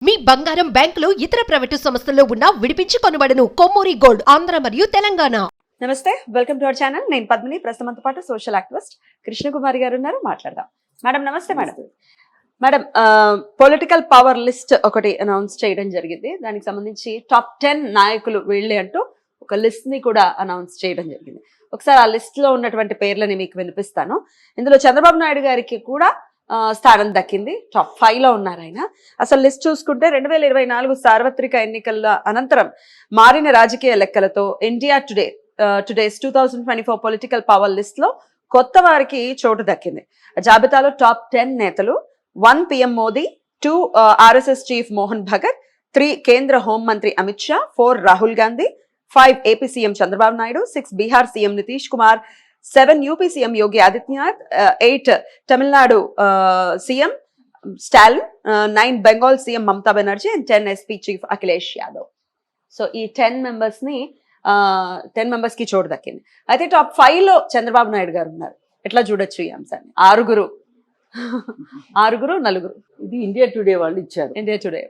మీ బంగారం బ్యాంకులో ఇతర ప్రైవేటు సంస్థల్లో ఉన్న విడిపించి కొనబడను. కొమ్మూరి గోల్డ్ ఆంధ్ర మరియు తెలంగాణ. నమస్తే, వెల్కమ్ టు అవర్ ఛానల్. నేను పద్మిని, ప్రస్తుతంతో పాటు సోషల్ యాక్టివిస్ట్ కృష్ణకుమారి గారు ఉన్నారు. మాట్లాడదాం. మేడం నమస్తే. మేడం పొలిటికల్ పవర్ లిస్ట్ ఒకటి అనౌన్స్ చేయడం జరిగింది. దానికి సంబంధించి టాప్ 10 నాయకులు వీళ్ళే అంటూ ఒక లిస్ట్ ని కూడా అనౌన్స్ చేయడం జరిగింది. ఒకసారి ఆ లిస్ట్ లో ఉన్నటువంటి పేర్లని మీకు వినిపిస్తాను. ఇందులో చంద్రబాబు నాయుడు గారికి కూడా స్థానం దక్కింది. టాప్ 5 లో ఉన్నారు ఆయన. అసలు లిస్ట్ చూసుకుంటే 2024 సార్వత్రిక ఎన్నికల అనంతరం మారిన రాజకీయ లెక్కలతో India today's 2024 political power list లో కొత్త వారికి చోటు దక్కింది. జాబితాలో టాప్ 10 నేతలు: 1 PM Modi, 2 RSS chief Mohan Bhagat, 3 కేంద్ర హోంమంత్రి Amit Shah, 4 Rahul Gandhi, 5 AP CM Chandrababu Naidu, 6 Bihar CM Nitish Kumar, 7 UP CM Yogi Adityanath, 8 Tamil Nadu CM Stalin, 9 Bengal CM Mamata Banerjee and 10 SP chief Akhilesh Yadav. So ఈ 10 మెంబర్స్ కి చోటు దక్కింది. అయితే టాప్ 5 లో చంద్రబాబు నాయుడు గారు ఉన్నారు. ఎట్లా చూడొచ్చు ఈ అంశాన్ని? ఆరుగురు నలుగురు. ఇది ఇండియా టుడే వాళ్ళు ఇచ్చారు. ఇండియా టుడే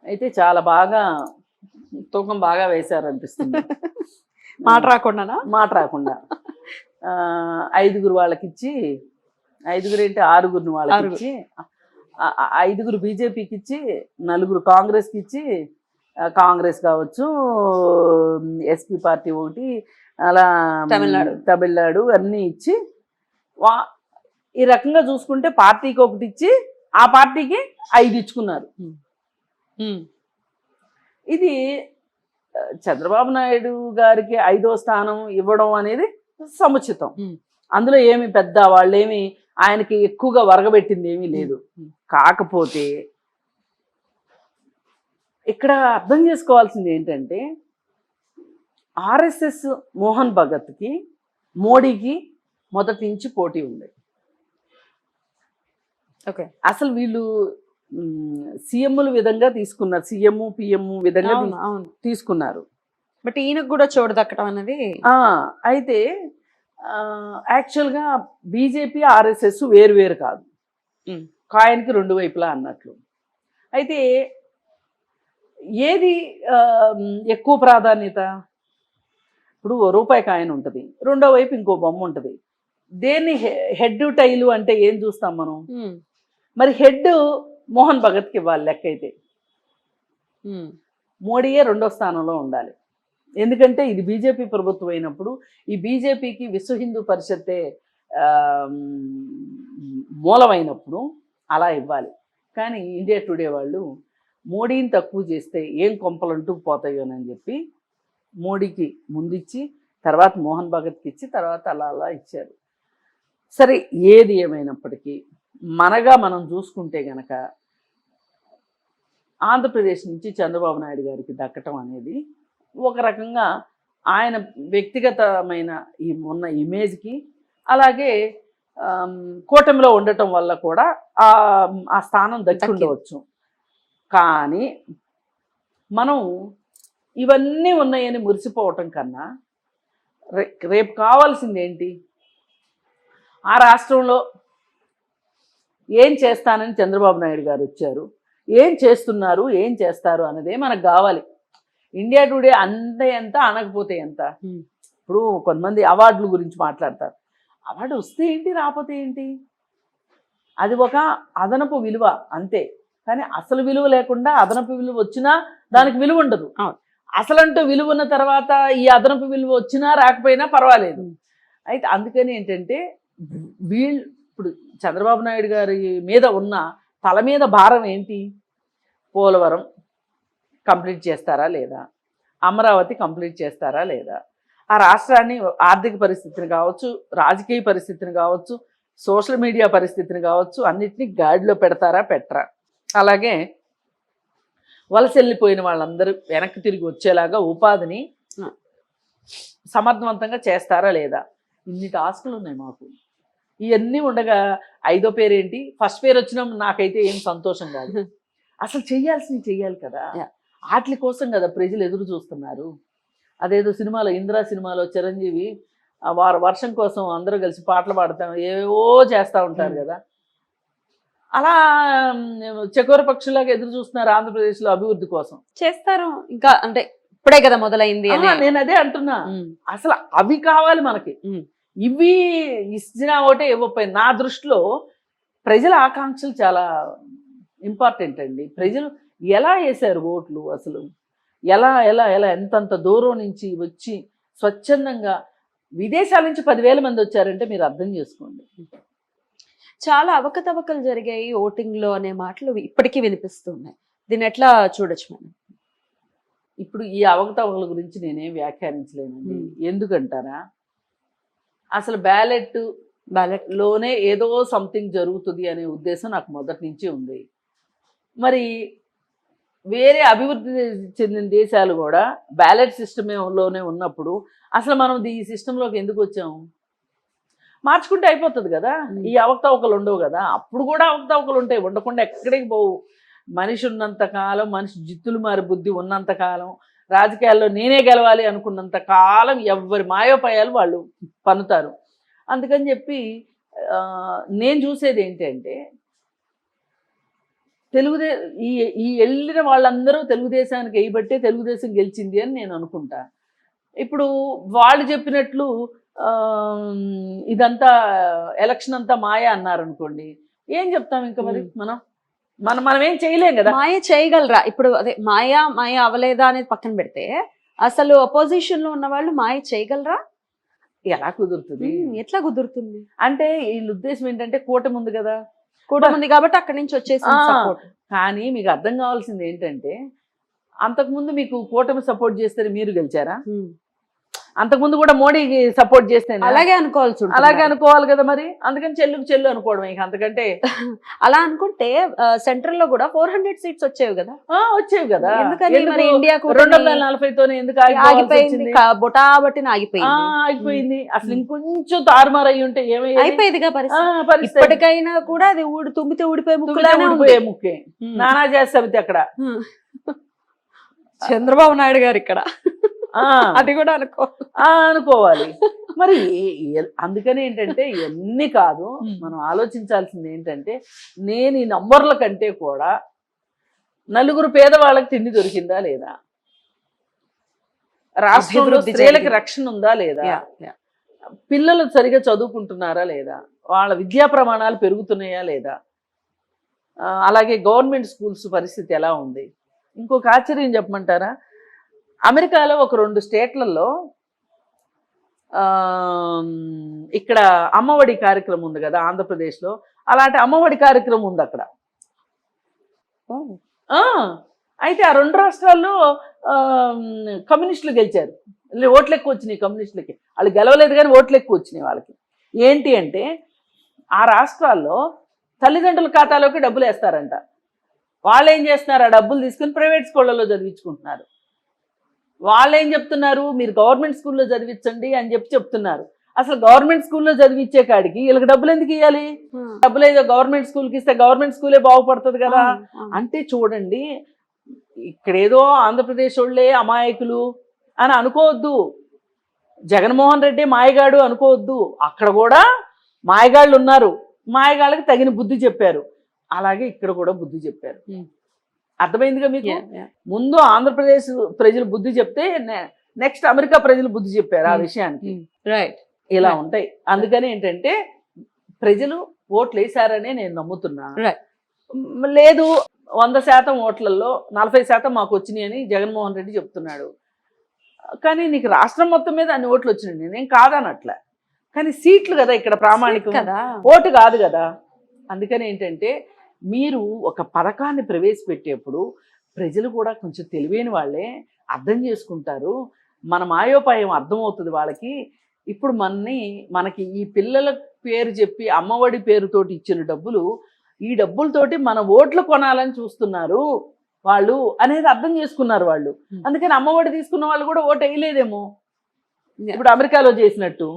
అయితే చాలా బాగా తూకం బాగా వేశారు అనిపిస్తుంది. మాట రాకుండా 5 వాళ్ళకి ఇచ్చి, 5 ఏంటి 6 వాళ్ళకి ఇచ్చి, 5 బీజేపీకి ఇచ్చి, 4 కాంగ్రెస్కి ఇచ్చి, కాంగ్రెస్ కావచ్చు, ఎస్పీ పార్టీ ఒకటి, అలా తమిళనాడు అన్నీ ఇచ్చి, ఈ రకంగా చూసుకుంటే పార్టీకి ఒకటి ఇచ్చి ఆ పార్టీకి 5 ఇచ్చుకున్నారు. ఇది చంద్రబాబు నాయుడు గారికి 5వ స్థానం ఇవ్వడం అనేది సముచితం. అందులో ఏమి పెద్ద వాళ్ళేమి ఆయనకి ఎక్కువగా వరగబెట్టింది ఏమీ లేదు. కాకపోతే ఇక్కడ అర్థం చేసుకోవాల్సింది ఏంటంటే, RSS మోహన్ భగత్కి మోడీకి మొదటి నుంచి పోటీ ఉంది. ఓకే, అసలు వీళ్ళు సీఎంల విధంగా తీసుకున్నారు, సీఎం పిఎం విధంగా తీసుకున్నారు. బట్ ఈయనకు కూడా చోటు దక్కడం అనేది అయితే యాక్చువల్గా బీజేపీ RSS వేరు కాదు, కాయిన్కి 2 వైపులా అన్నట్లు. అయితే ఏది ఎక్కువ ప్రాధాన్యత? ఇప్పుడు రూపాయి కాయిన్ ఉంటుంది, రెండో వైపు ఇంకో బొమ్మ ఉంటుంది. దేన్ని హెడ్ టైలు అంటే ఏం చూస్తాం మనం? మరి హెడ్ మోహన్ భగత్కి ఇవ్వాలి లెక్క అయితే. మోడీయే 2వ స్థానంలో ఉండాలి. ఎందుకంటే ఇది బీజేపీ ప్రభుత్వం అయినప్పుడు ఈ బీజేపీకి విశ్వ హిందూ పరిషత్తే మూలమైనప్పుడు అలా ఇవ్వాలి. కానీ ఇండియా టుడే వాళ్ళు మోడీని తక్కువ చేస్తే ఏం కొంపలంటూ పోతాయోనని చెప్పి మోడీకి ముందిచ్చి, తర్వాత మోహన్ భగత్కి ఇచ్చి, తర్వాత అలా ఇచ్చారు. సరే, ఏది ఏమైనప్పటికీ మనం చూసుకుంటే గనక ఆంధ్రప్రదేశ్ నుంచి చంద్రబాబు నాయుడు గారికి దక్కటం అనేది ఒక రకంగా ఆయన వ్యక్తిగతమైన ఉన్న ఇమేజ్కి, అలాగే కూటమిలో ఉండటం వల్ల కూడా ఆ స్థానం దక్కి ఉండవచ్చు. కానీ మనం ఇవన్నీ ఉన్నాయని మురిసిపోవటం కన్నా రేపు కావాల్సింది ఏంటి? ఆ రాష్ట్రంలో ఏం చేస్తానని చంద్రబాబు నాయుడు గారు వచ్చారు, ఏం చేస్తున్నారు, ఏం చేస్తారు అన్నదే మనకు కావాలి. ఇండియా టుడే అంటే ఎంత, అనకపోతే ఎంత? ఇప్పుడు కొంతమంది అవార్డుల గురించి మాట్లాడతారు. అవార్డు వస్తే ఏంటి, రాకపోతే ఏంటి? అది ఒక అదనపు విలువ అంతే. కానీ అసలు విలువ లేకుండా అదనపు విలువ వచ్చినా దానికి విలువ ఉండదు. అసలంటూ విలువ ఉన్న తర్వాత ఈ అదనపు విలువ వచ్చినా రాకపోయినా పర్వాలేదు. అయితే అందుకని ఏంటంటే, ఇప్పుడు చంద్రబాబు నాయుడు గారి మీద ఉన్న తల మీద భారం ఏంటి? పోలవరం కంప్లీట్ చేస్తారా లేదా? అమరావతి కంప్లీట్ చేస్తారా లేదా? ఆ రాష్ట్రాన్ని ఆర్థిక పరిస్థితిని కావచ్చు, రాజకీయ పరిస్థితిని కావచ్చు, సోషల్ మీడియా పరిస్థితిని కావచ్చు, అన్నిటినీ గాడిలో పెట్టరా? అలాగే వలస వెళ్ళిపోయిన వాళ్ళందరూ వెనక్కి తిరిగి వచ్చేలాగా ఉపాధిని సమర్థవంతంగా చేస్తారా లేదా? ఇన్ని టాస్కులు ఉన్నాయి మాకు. ఇవన్నీ ఉండగా 5వ పేరు ఏంటి? ఫస్ట్ పేరు వచ్చినా నాకైతే ఏం సంతోషం కాదు. అసలు చెయ్యాల్సింది చెయ్యాలి కదా. వాటి కోసం కదా ప్రజలు ఎదురు చూస్తున్నారు. అదేదో సినిమాలో, ఇందిరా సినిమాలో చిరంజీవి వర్షం కోసం అందరూ కలిసి పాటలు పాడతాం, ఏవో చేస్తూ ఉంటారు కదా. అలా చకోర పక్షులాగా ఎదురు చూస్తున్నారు ఆంధ్రప్రదేశ్లో అభివృద్ధి కోసం. చేస్తారు ఇంకా, అంటే ఇప్పుడే కదా మొదలైంది అని. నేను అదే అంటున్నా, ఉమ్, అసలు అవి కావాలి మనకి. ఉమ్, ఇవి ఇచ్చినా ఒకటే ఇవ్వకపోయి నా దృష్టిలో ప్రజల ఆకాంక్షలు చాలా ఇంపార్టెంట్ అండి. ప్రజలు ఎలా వేశారు ఓట్లు, అసలు ఎలా ఎలా ఎలా ఎంతంత దూరం నుంచి వచ్చి స్వచ్ఛందంగా విదేశాల నుంచి 10,000 మంది వచ్చారంటే మీరు అర్థం చేసుకోండి. చాలా అవకతవకలు జరిగాయి ఓటింగ్ లో అనే మాటలు ఇప్పటికీ వినిపిస్తున్నాయి. దీన్ని ఎట్లా చూడొచ్చు మనం? ఇప్పుడు ఈ అవకతవకల గురించి నేనేం వ్యాఖ్యానించలేనండి. ఎందుకంటారా, అసలు బ్యాలెట్ లోనే ఏదో సంథింగ్ జరుగుతుంది అనే ఉద్దేశం నాకు మొదటి నుంచి ఉంది. మరి వేరే అభివృద్ధి చెందిన దేశాలు కూడా బ్యాలెట్ సిస్టంలోనే ఉన్నప్పుడు అసలు మనం ఈ సిస్టంలోకి ఎందుకు వచ్చాము? మార్చుకుంటే అయిపోతుంది కదా, ఈ అవకతవకలు ఉండవు కదా. అప్పుడు కూడా అవకతవకలు ఉంటాయి, ఉండకుండా ఎక్కడికి పోవు. మనిషి ఉన్నంత కాలం, మనిషి జిత్తులు మారి బుద్ధి ఉన్నంత కాలం, రాజకీయాల్లో నేనే గెలవాలి అనుకున్నంత కాలం ఎవరి మాయోపాయాలు వాళ్ళు పన్నుతారు. అందుకని చెప్పి నేను చూసేది ఏంటంటే, ఈ వెళ్ళిన వాళ్ళందరూ తెలుగుదేశానికి వేయబట్టే తెలుగుదేశం గెలిచింది అని నేను అనుకుంటా. ఇప్పుడు వాళ్ళు చెప్పినట్లు ఇదంతా ఎలక్షన్ అంతా మాయ అన్నారనుకోండి, ఏం చెప్తాం ఇంకా మరి? మనం ఏం చేయలేం కదా. మాయ చేయగలరా ఇప్పుడు? అదే మాయ అవలేదా అనేది పక్కన పెడితే, అసలు అపోజిషన్ లో ఉన్న వాళ్ళు మాయ చేయగలరా? ఎలా కుదురుతుంది? ఎట్లా కుదురుతుంది అంటే వీళ్ళ ఉద్దేశం ఏంటంటే, కూటమి ఉంది కదా, కూటమి ఉంది కాబట్టి అక్కడి నుంచి వచ్చేసి సపోర్ట్. కానీ మీకు అర్థం కావాల్సింది ఏంటంటే, అంతకుముందు మీకు కూటమి సపోర్ట్ చేస్తే మీరు గెలిచారా? అంతకుముందు కూడా మోడీకి సపోర్ట్ చేస్తే అలాగే అనుకోవాల్సి ఉంటుంది. అలాగే అనుకోవాలి కదా మరి. అందుకని చెల్లుకు చెల్లు అనుకోవడం ఇక అంతకంటే. అలా అనుకుంటే సెంట్రల్ లో కూడా 400 సీట్స్ వచ్చేవి కదా. వచ్చేవి కదా. ఎందుకని మరి ఇండియా 240తోనే ఎందుకు ఆగిపోయింది? బొటాబట్టి ఆగిపోయింది. అసలు ఇంకొంచెం తారుమారు అయ్యి ఉంటే అయిపోయేదిగా పరిస్థితి. ఇప్పటికైనా కూడా అది తుమ్మితే ఊడిపోయే ముక్కే నానా చేస్తావితే అక్కడ చంద్రబాబు నాయుడు గారు ఇక్కడ అది కూడా అనుకోవాలి మరి. అందుకని ఏంటంటే ఇవన్నీ కాదు, మనం ఆలోచించాల్సింది ఏంటంటే, నేను ఈ నంబర్ల కంటే కూడా నలుగురు పేదవాళ్ళకి తిండి దొరికిందా లేదా, రాష్ట్రంలో స్త్రీలకి రక్షణ ఉందా లేదా, పిల్లలు సరిగా చదువుకుంటున్నారా లేదా, వాళ్ళ విద్యా ప్రమాణాలు పెరుగుతున్నాయా లేదా, అలాగే గవర్నమెంట్ స్కూల్స్ పరిస్థితి ఎలా ఉంది. ఇంకొక ఆశ్చర్యం చెప్పమంటారా, అమెరికాలో ఒక 2 స్టేట్లలో ఇక్కడ అమ్మఒడి కార్యక్రమం ఉంది కదా, ఆంధ్రప్రదేశ్లో అలాంటి అమ్మఒడి కార్యక్రమం ఉంది అక్కడ. అయితే ఆ 2 రాష్ట్రాల్లో కమ్యూనిస్టులు గెలిచారు. ఓట్లు ఎక్కువ వచ్చినాయి కమ్యూనిస్టులకి. వాళ్ళు గెలవలేదు కానీ ఓట్లు ఎక్కువ వచ్చినాయి వాళ్ళకి. ఏంటి అంటే, ఆ రాష్ట్రాల్లో తల్లిదండ్రుల ఖాతాలోకి డబ్బులు వేస్తారంట. వాళ్ళు ఏం చేస్తున్నారు, ఆ డబ్బులు తీసుకుని ప్రైవేట్ స్కూళ్ళలో చదివించుకుంటున్నారు. వాళ్ళు ఏం చెప్తున్నారు, మీరు గవర్నమెంట్ స్కూల్లో చదివించండి అని చెప్తున్నారు. అసలు గవర్నమెంట్ స్కూల్లో చదివించే కాడికి వీళ్ళకి డబ్బులు ఎందుకు ఇవ్వాలి? డబ్బులు ఏదో గవర్నమెంట్ స్కూల్కి ఇస్తే గవర్నమెంట్ స్కూలే బాగుపడుతుంది కదా. అంటే చూడండి, ఇక్కడేదో ఆంధ్రప్రదేశ్ వాళ్ళే అమాయకులు అని అనుకోవద్దు, జగన్మోహన్ రెడ్డి మాయగాడు అనుకోవద్దు. అక్కడ కూడా మాయగాళ్ళు ఉన్నారు, మాయగాళ్ళకి తగిన బుద్ధి చెప్పారు. అలాగే ఇక్కడ కూడా బుద్ధి చెప్పారు. అర్థమైందిగా మీకు? ముందు ఆంధ్రప్రదేశ్ ప్రజలు బుద్ధి చెప్తే నెక్స్ట్ అమెరికా ప్రజలు బుద్ధి చెప్పారు ఆ విషయానికి. రైట్, ఇలా ఉంటాయి. అందుకని ఏంటంటే, ప్రజలు ఓట్లు వేశారనే నేను నమ్ముతున్నా. లేదు 100% ఓట్లలో 40% మాకు వచ్చినాయి అని జగన్మోహన్ రెడ్డి చెప్తున్నాడు. కానీ నీకు రాష్ట్రం మొత్తం మీద అన్ని ఓట్లు వచ్చినాయి, నేనేం కాదనట్లే. కానీ సీట్లు కదా ఇక్కడ ప్రామాణికం, ఓటు కాదు కదా. అందుకని ఏంటంటే, మీరు ఒక పథకాన్ని ప్రవేశపెట్టేప్పుడు ప్రజలు కూడా కొంచెం తెలివైన వాళ్ళే అర్థం చేసుకుంటారు. మన మాయోపాయం అర్థమవుతుంది వాళ్ళకి. ఇప్పుడు మనకి ఈ పిల్లల పేరు చెప్పి అమ్మఒడి పేరుతోటి ఇచ్చిన డబ్బులు, ఈ డబ్బులతోటి మన ఓట్లు కొనాలని చూస్తున్నారు వాళ్ళు అనేది అర్థం చేసుకున్నారు వాళ్ళు. అందుకని అమ్మఒడి తీసుకున్న వాళ్ళు కూడా ఓటు వేయలేదేమో ఇప్పుడు అమెరికాలో చేసినట్టు.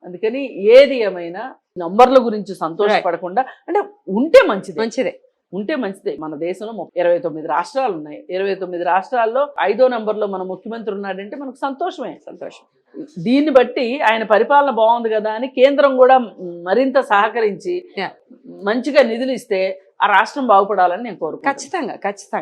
అందుకని ఏది ఏమైనా నంబర్ల గురించి సంతోషపడకుండా, అంటే ఉంటే మంచిదే, ఉంటే మంచిదే. మన దేశంలో 29 రాష్ట్రాలు ఉన్నాయి. 29 రాష్ట్రాల్లో 5వ నంబర్లో మన ముఖ్యమంత్రి ఉన్నాడంటే మనకు సంతోషమే. సంతోషం. దీన్ని బట్టి ఆయన పరిపాలన బాగుంది కదా అని కేంద్రం కూడా మరింత సహకరించి Yeah. మంచిగా నిధులు ఇస్తే ఆ రాష్ట్రం బాగుపడాలని నేను కోరుకుంటున్నాను. ఖచ్చితంగా ఖచ్చితంగా